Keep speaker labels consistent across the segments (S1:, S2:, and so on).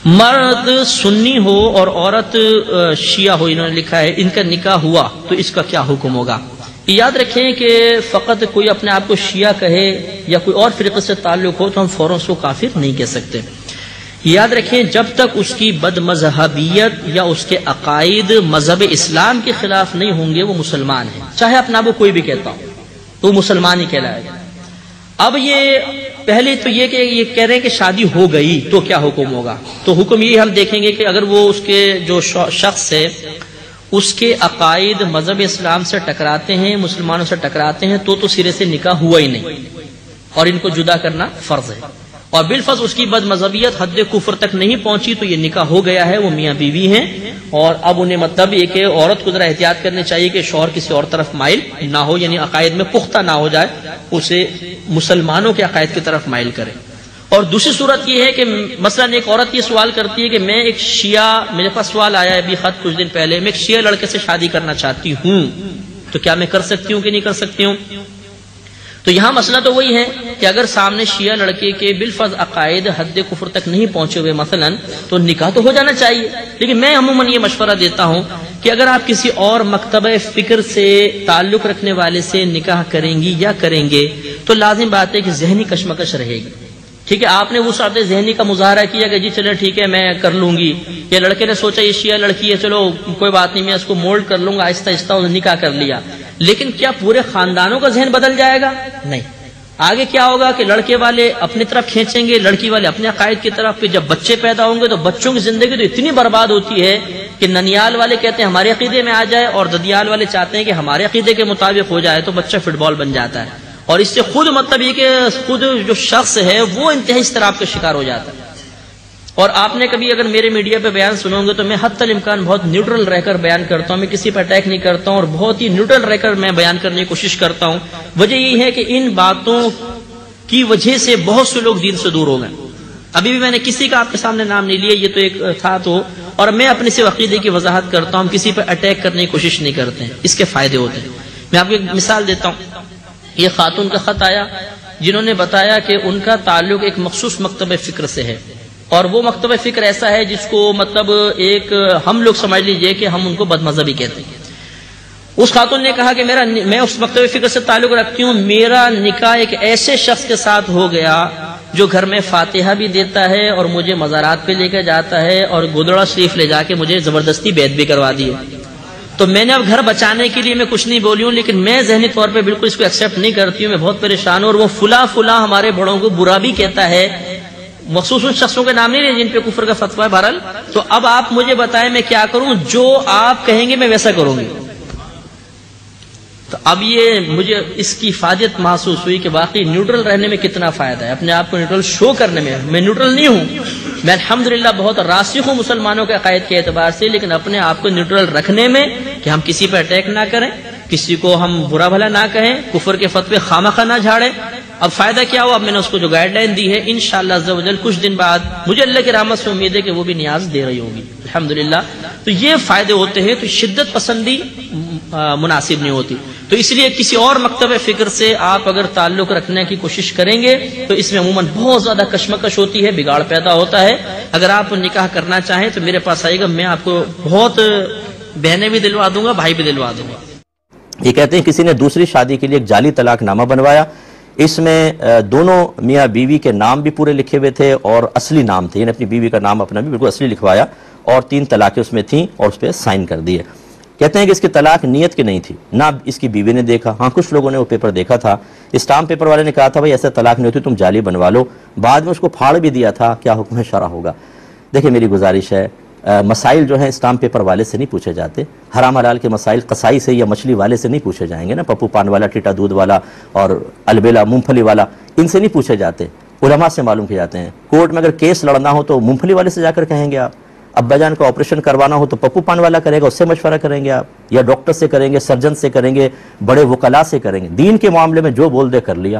S1: مرد سنی ہو اور عورت شیعہ ہو، انہوں نے لکھا ہے ان کا نکاح ہوا تو اس کا کیا حکم ہوگا؟ یاد رکھیں کہ فقط کوئی اپنے آپ کو شیعہ کہے یا کوئی اور فرقے سے تعلق ہو تو ہم فوراً اس کو کافر نہیں کہہ سکتے۔ یاد رکھیں جب تک اس کی بد مذہبیت یا اس کے عقائد مذہب اسلام کے خلاف نہیں ہوں گے وہ مسلمان ہے، چاہے اپنا وہ کوئی بھی کہتا ہو تو وہ مسلمان ہی کہلائے گا۔ اب یہ پہلے تو یہ کہ یہ کہہ رہے ہیں کہ شادی ہو گئی تو کیا حکم ہوگا، تو حکم یہ ہم دیکھیں گے کہ اگر وہ اس کے جو شخص ہے اس کے عقائد مذہب اسلام سے ٹکراتے ہیں، مسلمانوں سے ٹکراتے ہیں تو سرے سے نکاح ہوا ہی نہیں اور ان کو جدا کرنا فرض ہے، اور بالفرض اس کی بد مذہبیت حد کفر تک نہیں پہنچی تو یہ نکاح ہو گیا ہے، وہ میاں بیوی ہیں، اور اب انہیں مطلب یہ کہ عورت کو ذرا احتیاط کرنی چاہیے کہ شوہر کسی اور طرف مائل نہ ہو، یعنی عقائد میں پختہ نہ ہو جائے، اسے مسلمانوں کے عقائد کی طرف مائل کرے۔ اور دوسری صورت یہ ہے کہ مثلا ایک عورت یہ سوال کرتی ہے کہ میں ایک شیعہ، میرے پاس سوال آیا ہے ابھی خط کچھ دن پہلے، میں ایک شیعہ لڑکے سے شادی کرنا چاہتی ہوں تو کیا میں کر سکتی ہوں کہ نہیں کر سکتی ہوں؟ تو یہاں مسئلہ تو وہی ہے کہ اگر سامنے شیعہ لڑکے کے بالفرض عقائد حد کفر تک نہیں پہنچے ہوئے مثلا تو نکاح تو ہو جانا چاہیے، لیکن میں عموماً یہ مشورہ دیتا ہوں کہ اگر آپ کسی اور مکتبہ فکر سے تعلق رکھنے والے سے نکاح کریں گی یا کریں گے تو لازم بات ہے کہ ذہنی کشمکش رہے گی۔ ٹھیک ہے، آپ نے وہ ساتھ ذہنی کا مظاہرہ کیا کہ جی چلے ٹھیک ہے میں کر لوں گی، یا لڑکے نے سوچا یہ شیعہ لڑکی ہے چلو کوئی بات نہیں میں اس کو مولڈ کر لوں گا، آہستہ آہستہ نکاح کر لیا، لیکن کیا پورے خاندانوں کا ذہن بدل جائے گا؟ نہیں۔ آگے کیا ہوگا کہ لڑکے والے اپنی طرف کھینچیں گے، لڑکی والے اپنے عقائد کی طرف، پھر جب بچے پیدا ہوں گے تو بچوں کی زندگی تو اتنی برباد ہوتی ہے کہ ننیال والے کہتے ہیں ہمارے عقیدے میں آ جائے اور ددیال والے چاہتے ہیں کہ ہمارے عقیدے کے مطابق ہو جائے، تو بچہ فٹ بال بن جاتا ہے، اور اس سے خود مطلب یہ کہ خود جو شخص ہے وہ انتہائی اضطراب کا شکار ہو جاتا ہے۔ اور آپ نے کبھی اگر میرے میڈیا پہ بیان سنو گے تو میں حتی الامکان بہت نیوٹرل رہ کر بیان کرتا ہوں، میں کسی پر اٹیک نہیں کرتا ہوں اور بہت ہی نیوٹرل رہ کر میں بیان کرنے کی کوشش کرتا ہوں۔ وجہ یہ ہے کہ ان باتوں کی وجہ سے بہت سے لوگ دین سے دور ہو گئے۔ ابھی بھی میں نے کسی کا آپ کے سامنے نام نہیں لیا، یہ تو ایک تھا تو، اور میں اپنے سے عقیدے کی وضاحت کرتا ہوں، کسی پر اٹیک کرنے کی کوشش نہیں کرتے ہیں، اس کے فائدے ہوتے ہیں۔ میں آپ کو ایک مثال دیتا ہوں، یہ خاتون کا خط آیا جنہوں نے بتایا کہ ان کا تعلق ایک مخصوص مکتبہ فکر سے ہے، اور وہ مکتبہ فکر ایسا ہے جس کو مطلب ایک ہم لوگ سمجھ لیجئے کہ ہم ان کو بد مذہبی کہتے ہیں۔ اس خاتون نے کہا کہ میں اس مکتبہ فکر سے تعلق رکھتی ہوں، میرا نکاح ایک ایسے شخص کے ساتھ ہو گیا جو گھر میں فاتحہ بھی دیتا ہے اور مجھے مزارات پہ لے کے جاتا ہے اور گودڑا شریف لے جا کے مجھے زبردستی بیعت بھی کروا دی ہے۔ تو میں نے اب گھر بچانے کے لیے میں کچھ نہیں بولی ہوں، لیکن میں ذہنی طور پہ بالکل اس کو ایکسیپٹ نہیں کرتی ہوں، میں بہت پریشان ہوں، اور وہ فلاں ہمارے بڑوں کو برا بھی کہتا ہے، مخصوص ان شخصوں کے نام نہیں لے جن پہ کفر کا فتویٰ ہے بہرحال۔ تو اب آپ مجھے بتائیں میں کیا کروں؟ جو آپ کہیں گے میں ویسا کروں گی۔ تو اب یہ مجھے اس کی فائدت محسوس ہوئی کہ واقعی نیوٹرل رہنے میں کتنا فائدہ ہے، اپنے آپ کو نیوٹرل شو کرنے میں نیوٹرل نہیں ہوں، میں الحمدللہ بہت راسخ ہوں مسلمانوں کے عقائد کے اعتبار سے، لیکن اپنے آپ کو نیوٹرل رکھنے میں کہ ہم کسی پر اٹیک نہ کریں، کسی کو ہم برا بھلا نہ کہیں، کفر کے فتوے خامخواہ نہ جھاڑیں۔ اب فائدہ کیا ہوا؟ اب میں نے اس کو جو گائیڈ لائن دی ہے انشاءاللہ عز و جل کچھ دن بعد مجھے اللہ کی رحمت سے امید ہے کہ وہ بھی نیاز دے رہی ہوگی الحمدللہ۔ تو یہ فائدے ہوتے ہیں، تو شدت پسندی مناسب نہیں ہوتی، تو اس لیے کسی اور مکتبہ فکر سے آپ اگر تعلق رکھنے کی کوشش کریں گے تو اس میں عموماً بہت زیادہ کشمکش ہوتی ہے، بگاڑ پیدا ہوتا ہے۔ اگر آپ نکاح کرنا چاہیں تو میرے پاس آئے گا، میں آپ کو بہت بہنیں بھی دلوا دوں گا، بھائی بھی دلوا دوں گا۔
S2: یہ کہتے ہیں کسی نے دوسری شادی کے لیے ایک جعلی طلاق نامہ بنوایا، اس میں دونوں میاں بیوی کے نام بھی پورے لکھے ہوئے تھے اور اصلی نام تھے، یعنی اپنی بیوی کا نام اپنا بھی بالکل اصلی لکھوایا، اور 3 طلاقیں اس میں تھیں اور اس پہ سائن کر دیے۔ کہتے ہیں کہ اس کی طلاق نیت کی نہیں تھی، نہ اس کی بیوی نے دیکھا، ہاں کچھ لوگوں نے وہ پیپر دیکھا تھا، اسٹامپ پیپر والے نے کہا تھا بھائی ایسے طلاق نہیں ہوتی تم جعلی بنوا لو، بعد میں اس کو پھاڑ بھی دیا تھا، کیا حکم شرع ہوگا؟ دیکھیں میری گزارش ہے، مسائل جو ہیں اسٹامپ پیپر والے سے نہیں پوچھے جاتے، حرام حلال کے مسائل قصائی سے یا مچھلی والے سے نہیں پوچھے جائیں گے نا، پپو پان والا، ٹیٹا دودھ والا اور البیلا مونگ پھلی والا، ان سے نہیں پوچھے جاتے، علماء سے معلوم کیے جاتے ہیں۔ کورٹ میں اگر کیس لڑنا ہو تو مونگ پھلی والے سے جا کر کہیں گے آپ، ابا جان کو آپریشن کروانا ہو تو پپو پان والا کرے گا، اس سے مشورہ کریں گے آپ، یا ڈاکٹر سے کریں گے، سرجن سے کریں گے، بڑے وکلاء سے کریں گے۔ دین کے معاملے میں جو بول دے کر لیا۔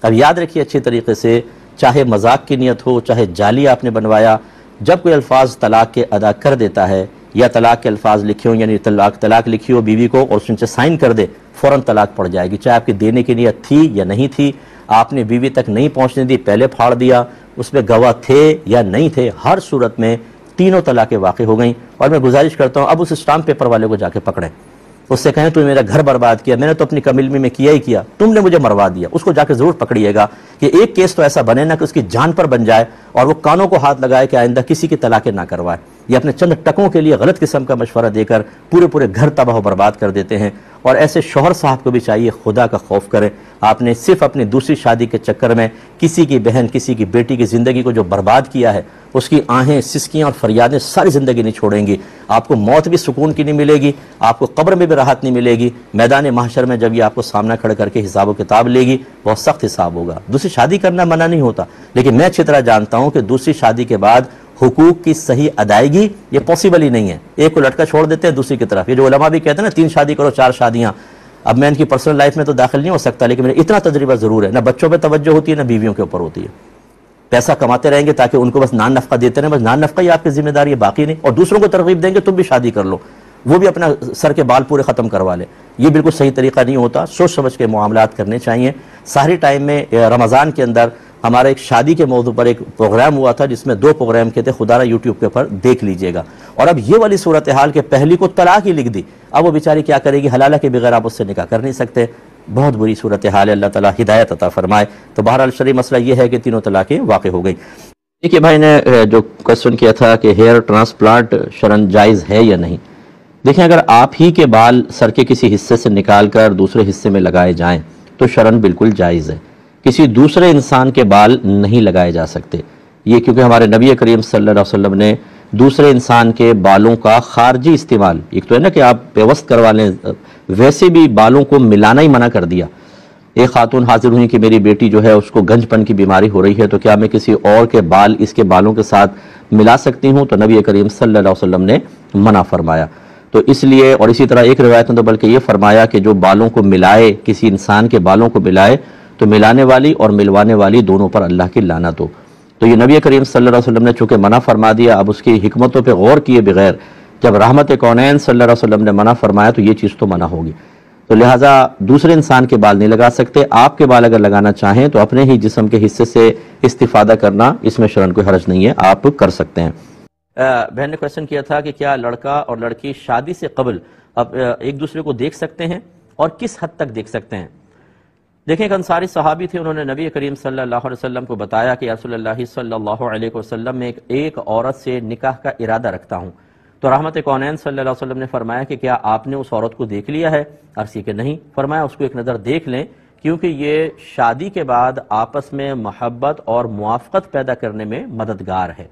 S2: اب یاد رکھیے اچھی طریقے سے، چاہے مذاق کی نیت ہو، چاہے جعلی آپ نے بنوایا، جب کوئی الفاظ طلاق کے ادا کر دیتا ہے یا طلاق کے الفاظ لکھے ہوں، یعنی طلاق لکھی ہو بیوی کو اور اس سے سائن کر دے، فوراً طلاق پڑ جائے گی، چاہے آپ کی دینے کی نیت تھی یا نہیں تھی۔ آپ نے بیوی تک نہیں پہنچنے دی، پہلے پھاڑ دیا، اس میں گواہ تھے یا نہیں تھے، ہر صورت میں تینوں طلاقیں واقع ہو گئیں۔ اور میں گزارش کرتا ہوں اب اس اسٹامپ پیپر والے کو جا کے پکڑیں، اس سے کہیں تو نے میرا گھر برباد کیا، میں نے تو اپنی کم علمی میں کیا ہی کیا، تم نے مجھے مروا دیا۔ اس کو جا کے ضرور پکڑیے گا کہ ایک کیس تو ایسا بنے نا کہ اس کی جان پر بن جائے اور وہ کانوں کو ہاتھ لگائے کہ آئندہ کسی کی طلاقیں نہ کروائے۔ یہ اپنے چند ٹکوں کے لیے غلط قسم کا مشورہ دے کر پورے گھر تباہ و برباد کر دیتے ہیں۔ اور ایسے شوہر صاحب کو بھی چاہیے خدا کا خوف کرے، آپ نے صرف اپنی دوسری شادی کے چکر میں کسی کی بہن، کسی کی بیٹی کی زندگی کو جو برباد کیا ہے، اس کی آہیں، سسکیاں اور فریادیں ساری زندگی نہیں چھوڑیں گی۔ آپ کو موت بھی سکون کی نہیں ملے گی، آپ کو قبر میں بھی راحت نہیں ملے گی، میدان محشر میں جب یہ آپ کو سامنا کھڑا کر کے حساب و کتاب لے گی، بہت سخت حساب ہوگا۔ دوسری شادی کرنا منع نہیں ہوتا، لیکن میں اچھی طرح جانتا ہوں کہ دوسری شادی کے بعد حقوق کی صحیح ادائیگی یہ پاسبل ہی نہیں ہے۔ ایک کو لٹکا چھوڑ دیتے ہیں دوسری کی طرف، یہ جو علماء بھی کہتے ہیں نا 3 شادی کرو 4 شادیاں، اب میں ان کی پرسنل لائف میں تو داخل نہیں ہو سکتا، لیکن میرا اتنا تجربہ ضرور ہے، نہ بچوں پہ توجہ ہوتی ہے نہ بیویوں کے اوپر ہوتی ہے۔ پیسہ کماتے رہیں گے تاکہ ان کو بس نان نفقہ دیتے رہیں، بس نان نفقہ ہی آپ کی ذمہ داری ہے، باقی نہیں، اور دوسروں کو ترغیب دیں گے تم بھی شادی کر لو، وہ بھی اپنا سر کے بال پورے ختم کروا لے۔ یہ بالکل صحیح طریقہ نہیں ہوتا، سوچ سمجھ کے معاملات کرنے چاہیے۔ سحری ٹائم میں رمضان کے اندر ہمارا ایک شادی کے موضوع پر ایک پروگرام ہوا تھا جس میں 2 پروگرام کے تھے، خدا را یوٹیوب کے اوپر دیکھ لیجئے گا۔ اور اب یہ والی صورتحال کہ پہلی کو طلاق ہی لکھ دی، اب وہ بیچاری کیا کرے گی، حلالہ کے بغیر آپ اس سے نکاح کر نہیں سکتے، بہت بری صورتحال ہے، اللہ تعالیٰ ہدایت عطا فرمائے۔ تو بہرحال شرعی مسئلہ یہ ہے کہ تینوں طلاقیں واقع ہو گئی۔ دیکھیے بھائی نے جو کوسچن کیا تھا کہ ہیئر ٹرانسپلانٹ شرعاً جائز ہے یا نہیں، دیکھیں اگر آپ ہی کے بال سر کے کسی حصے سے نکال کر دوسرے حصے میں لگائے جائیں تو شرعاً بالکل جائز ہے، کسی دوسرے انسان کے بال نہیں لگائے جا سکتے، یہ کیونکہ ہمارے نبی کریم صلی اللہ علیہ وسلم نے دوسرے انسان کے بالوں کا خارجی استعمال، ایک تو ہے نا کہ آپ پیوست کروا لیں، ویسے بھی بالوں کو ملانا ہی منع کر دیا۔ ایک خاتون حاضر ہوئی کہ میری بیٹی جو ہے اس کو گنج پن کی بیماری ہو رہی ہے، تو کیا میں کسی اور کے بال اس کے بالوں کے ساتھ ملا سکتی ہوں؟ تو نبی کریم صلی اللہ علیہ وسلم نے منع فرمایا۔ تو اس لیے، اور اسی طرح ایک روایت میں تو بلکہ یہ فرمایا کہ جو بالوں کو ملائے، کسی انسان کے بالوں کو ملائے تو ملانے والی اور ملوانے والی دونوں پر اللہ کی لعنت ہو۔ تو یہ نبی کریم صلی اللہ علیہ وسلم نے چونکہ منع فرما دیا، اب اس کی حکمتوں پہ غور کیے بغیر جب رحمت کونین صلی اللہ علیہ وسلم نے منع فرمایا تو یہ چیز تو منع ہوگی، تو لہٰذا دوسرے انسان کے بال نہیں لگا سکتے۔ آپ کے بال اگر لگانا چاہیں تو اپنے ہی جسم کے حصے سے استفادہ کرنا، اس میں شرعاً کوئی حرج نہیں ہے، آپ کر سکتے ہیں۔ بہن نے کویسچن کیا تھا کہ کیا لڑکا اور لڑکی شادی سے قبل اب ایک دوسرے کو دیکھ سکتے ہیں اور کس حد تک دیکھ سکتے ہیں؟ دیکھیں ایک انصاری صحابی تھے، انہوں نے نبی کریم صلی اللہ علیہ وسلم کو بتایا کہ یا رسول اللہ صلی اللہ علیہ وسلم میں ایک عورت سے نکاح کا ارادہ رکھتا ہوں۔ تو رحمت کونین صلی اللہ علیہ وسلم نے فرمایا کہ کیا آپ نے اس عورت کو دیکھ لیا ہے؟ عرض کی کہ نہیں۔ فرمایا اس کو ایک نظر دیکھ لیں، کیونکہ یہ شادی کے بعد آپس میں محبت اور موافقت پیدا کرنے میں مددگار ہے۔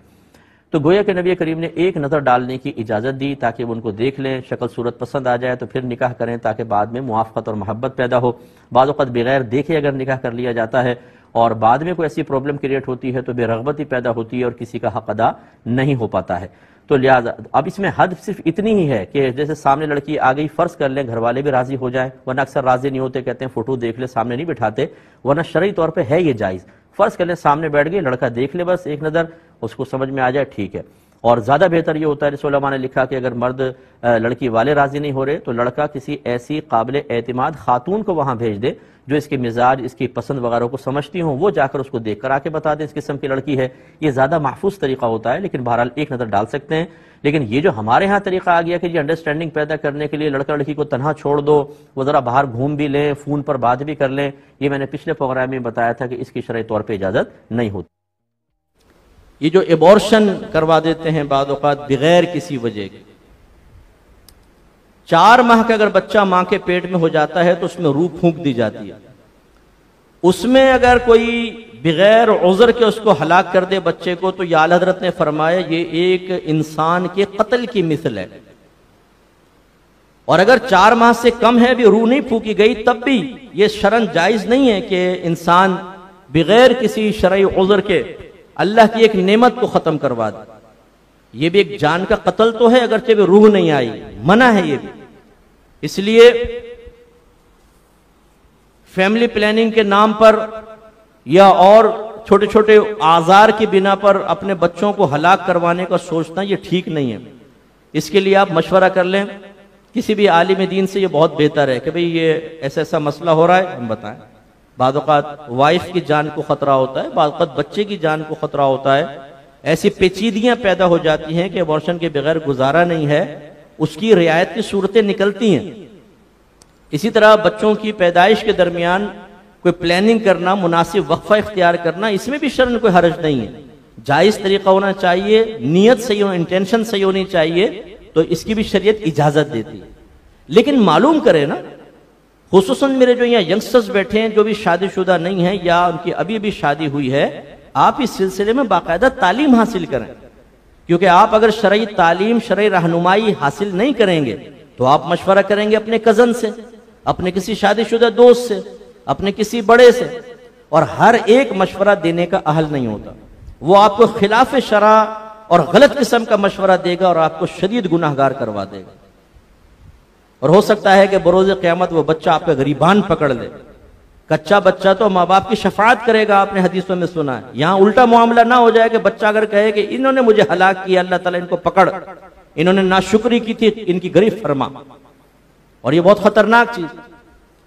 S2: تو گویا کہ نبی کریم نے ایک نظر ڈالنے کی اجازت دی تاکہ وہ ان کو دیکھ لیں، شکل صورت پسند آ جائے تو پھر نکاح کریں تاکہ بعد میں موافقت اور محبت پیدا ہو۔ بعض اوقات بغیر دیکھے اگر نکاح کر لیا جاتا ہے اور بعد میں کوئی ایسی پرابلم کریٹ ہوتی ہے تو بے رغبتی پیدا ہوتی ہے اور کسی کا حق ادا نہیں ہو پاتا ہے۔ تو لہٰذا اب اس میں حد صرف اتنی ہی ہے کہ جیسے سامنے لڑکی آ گئی، فرض کر لیں گھر والے بھی راضی ہو جائیں، ورنہ اکثر راضی نہیں ہوتے، کہتے ہیں فوٹو دیکھ لے، سامنے نہیں بٹھاتے، ورنہ شرعی طور پہ ہے یہ جائز۔ فرض کر لیں سامنے بیٹھ گئی، لڑکا دیکھ لے بس ایک نظر، اس کو سمجھ میں آ جائے، ٹھیک ہے۔ اور زیادہ بہتر یہ ہوتا ہے، رسول علماء نے لکھا کہ اگر مرد لڑکی والے راضی نہیں ہو رہے تو لڑکا کسی ایسی قابل اعتماد خاتون کو وہاں بھیج دے جو اس کے مزاج، اس کی پسند وغیرہ کو سمجھتی ہوں، وہ جا کر اس کو دیکھ کر آ کے بتا دیں اس قسم کی لڑکی ہے۔ یہ زیادہ محفوظ طریقہ ہوتا ہے، لیکن بہرحال ایک نظر ڈال سکتے ہیں۔ لیکن یہ جو ہمارے ہاں طریقہ آ گیا کہ یہ انڈرسٹینڈنگ پیدا کرنے کے لیے لڑکا لڑکی کو تنہا چھوڑ دو، وہ ذرا باہر گھوم بھی لیں، فون پر بات بھی کر لیں، یہ میں نے پچھلے پروگرام میں بتایا تھا کہ اس کی شرعی طور پہ اجازت نہیں ہوتی۔ یہ جو ایبورشن کروا دیتے ہیں بعض اوقات بغیر کسی وجہ کے، 4 ماہ کا اگر بچہ ماں کے پیٹ میں ہو جاتا ہے تو اس میں روح پھونک دی جاتی ہے، اس میں اگر کوئی بغیر عذر کے اس کو ہلاک کر دے بچے کو تو یا حضرت نے فرمایا یہ ایک انسان کے قتل کی مثل ہے۔ اور اگر 4 ماہ سے کم ہے بھی روح نہیں پھونکی گئی تب بھی یہ شرعاً جائز نہیں ہے کہ انسان بغیر کسی شرعی عذر کے اللہ کی ایک نعمت کو ختم کروا دے۔ یہ بھی ایک جان کا قتل تو ہے اگرچہ بھی روح نہیں آئی، منع ہے یہ بھی۔ اس لیے فیملی پلاننگ کے نام پر یا اور چھوٹے چھوٹے آزار کی بنا پر اپنے بچوں کو ہلاک کروانے کا سوچنا یہ ٹھیک نہیں ہے۔ اس کے لیے آپ مشورہ کر لیں کسی بھی عالم دین سے، یہ بہت بہتر ہے کہ بھئی یہ ایسا ایسا مسئلہ ہو رہا ہے، ہم بتائیں، بعض اوقات وائف کی جان کو خطرہ ہوتا ہے، بعض اوقات بچے کی جان کو خطرہ ہوتا ہے، ایسی پیچیدگیاں پیدا ہو جاتی ہیں کہ ابارشن کے بغیر گزارا نہیں ہے، اس کی رعایت کی صورتیں نکلتی ہیں۔ اسی طرح بچوں کی پیدائش کے درمیان کوئی پلاننگ کرنا، مناسب وقفہ اختیار کرنا، اس میں بھی شرعاً کوئی حرج نہیں ہے، جائز طریقہ ہونا چاہیے، نیت صحیح ہونا، انٹینشن صحیح ہونی چاہیے، تو اس کی بھی شریعت اجازت دیتی ہے۔ لیکن معلوم کرے نا، خصوصاً میرے جو یہاں ینگسٹرز بیٹھے ہیں جو بھی شادی شدہ نہیں ہیں یا ان کی ابھی بھی شادی ہوئی ہے، آپ اس سلسلے میں باقاعدہ تعلیم حاصل کریں، کیونکہ آپ اگر شرعی تعلیم، شرعی رہنمائی حاصل نہیں کریں گے تو آپ مشورہ کریں گے اپنے کزن سے، اپنے کسی شادی شدہ دوست سے، اپنے کسی بڑے سے، اور ہر ایک مشورہ دینے کا اہل نہیں ہوتا، وہ آپ کو خلاف شرع اور غلط قسم کا مشورہ دے گا اور آپ کو شدید گناہگار کروا دے گا، اور ہو سکتا ہے کہ بروز قیامت وہ بچہ آپ کا گریبان پکڑ لے۔ کچا بچہ تو ماں باپ کی شفاعت کرے گا، آپ نے حدیثوں میں سنا ہے۔ یہاں الٹا معاملہ نہ ہو جائے کہ بچہ اگر کہے کہ انہوں نے مجھے ہلاک کیا، اللہ تعالیٰ ان کو پکڑ، انہوں نے ناشکری کی تھی، ان کی گریف فرما، اور یہ بہت خطرناک چیز۔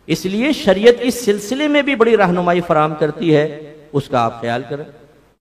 S2: اس لیے شریعت اس سلسلے میں بھی بڑی رہنمائی فراہم کرتی ہے، اس کا آپ خیال کریں۔